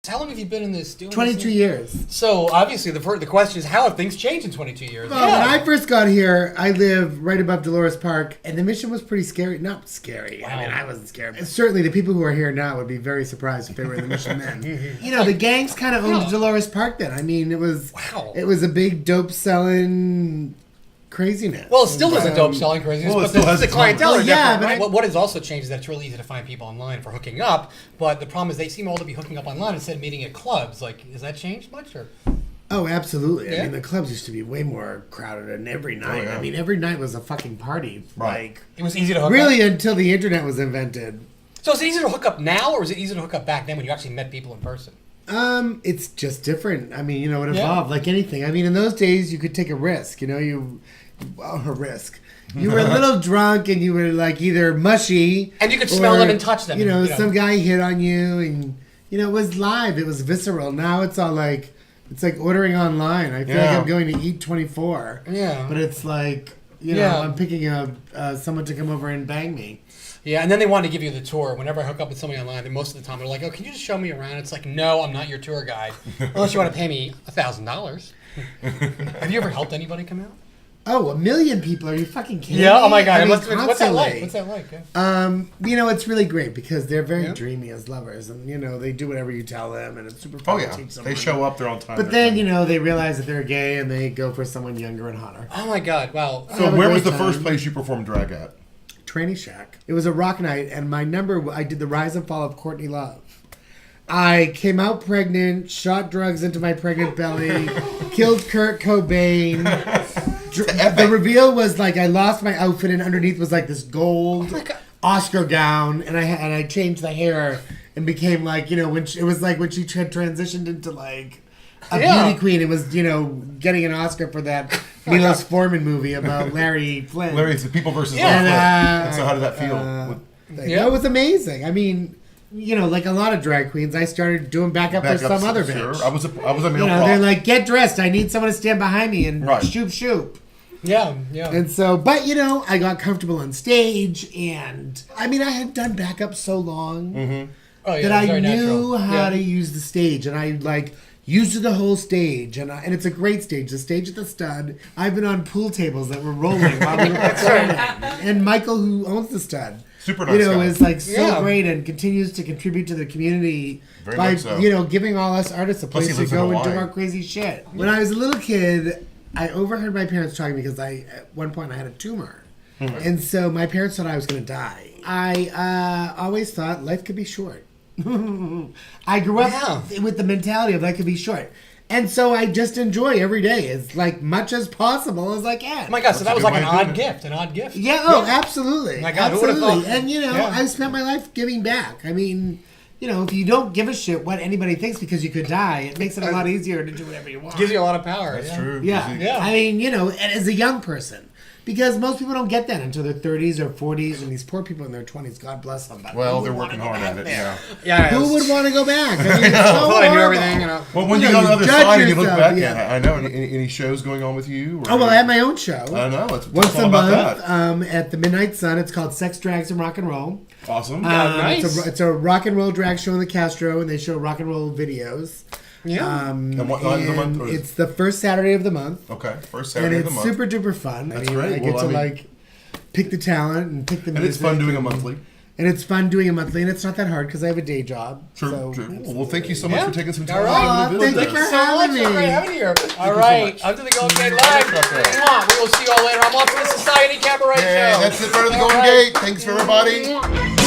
how long have you been in this? 22 years. So, obviously, the question is, how have things changed in 22 years? Well, when I first got here, I lived right above Dolores Park, and the mission was pretty scary. Not scary. Wow. I mean, I wasn't scared. But certainly, the people who are here now would be very surprised if they were in the mission then. You know, the gangs kind of owned Dolores Park then. I mean, it was a big dope-selling craziness. Well, it still is a dope-selling craziness, but the clientele are different, right? What has also changed is that it's really easy to find people online for hooking up, but the problem is they seem all to be hooking up online instead of meeting at clubs. Like, has that changed much? Or? Oh, absolutely. Yeah? I mean, the clubs used to be way more crowded, and every night. Oh, yeah. I mean, every night was a fucking party. Right. Like, it was easy to hook up? Really, until the internet was invented. So is it easy to hook up now, or is it easy to hook up back then when you actually met people in person? It's just different. I mean, you know, it evolved like anything. I mean, in those days, you could take a risk. You know, a risk. You were a little drunk, and you were like either mushy, and you could smell them and touch them. You know, some guy hit on you, and you know, it was live. It was visceral. Now it's all like it's like ordering online. I feel like I'm going to Eat 24. Yeah, but it's like you know, I'm picking up someone to come over and bang me. Yeah, and then they want to give you the tour. Whenever I hook up with somebody online, and most of the time they're like, "Oh, can you just show me around?" It's like, "No, I'm not your tour guide, unless you want to pay me $1,000." Have you ever helped anybody come out? Oh, 1 million people. Are you fucking kidding me? Yeah, oh my God. I mean, what's that like? What's that like? Yeah. You know, it's really great because they're very dreamy as lovers, and you know, they do whatever you tell them, and it's super fun to teach someone. They show up, they're on time. But then, you know, they realize that they're gay and they go for someone younger and hotter. Oh my God, wow. So where was the first place you performed drag at? Tranny Shack. It was a rock night, and my number, I did the Rise and Fall of Courtney Love. I came out pregnant, shot drugs into my pregnant belly, killed Kurt Cobain. The reveal was like I lost my outfit, and underneath was like this gold Oscar gown, and I changed the hair and became like, you know, when she had transitioned into like a beauty queen. It was, you know, getting an Oscar for that Milos Forman movie about Larry Flynn. Larry's the People versus and so how did that feel? It was amazing. I mean, you know, like a lot of drag queens, I started doing backup for some other bitch. Sure. I was a male prop. They're like, get dressed. I need someone to stand behind me and shoop. Yeah, yeah. And so, but you know, I got comfortable on stage, and I mean, I had done backup so long that I knew how to use the stage, and I like used the whole stage, and it's a great stage. The stage at the Stud. I've been on pool tables that were rolling while we were performing, and Michael, who owns the Stud. Super nice guy. Is like so great and continues to contribute to the community by you know, giving all us artists a place to go and do our crazy shit. When I was a little kid, I overheard my parents talking because at one point I had a tumor, and so my parents thought I was going to die. I always thought life could be short. I grew up with the mentality of life could be short. And so I just enjoy every day as like much as possible as I can. Oh my God, so that was like an odd gift. Yeah, absolutely. My God, absolutely. Who would have thought? And you know, I've spent my life giving back. I mean, you know, if you don't give a shit what anybody thinks because you could die, it makes it a lot easier to do whatever you want. Gives you a lot of power. That's true. Yeah. I mean, you know, and as a young person. Because most people don't get that until their 30s or 40s, and these poor people in their 20s, God bless them. Well, they're working hard at it, Who would want to go back? I mean, I thought I knew everything. You know. Well, when you go on the other side and you look back, I know. Any shows going on with you? Oh, well, I have my own show. I know. Once a month at the Midnight Sun. It's called Sex, Drags, and Rock and Roll. Awesome. Nice. It's a rock and roll drag show in the Castro, and they show rock and roll videos. Yeah. And what night of the month? It's the first Saturday of the month. Okay, first Saturday of the month. And it's super duper fun. That's great. I get to like pick the talent and pick the music. And it's fun doing a monthly. And it's fun doing a monthly, and it's not that hard because I have a day job. True. Well, thank you so much for taking some time. Thank you for having me. Great having you here. All right, up to the Golden Gate Live. We will see you all later. I'm off to the Society Cabaret Show. That's it for the Golden Gate. Thanks for everybody.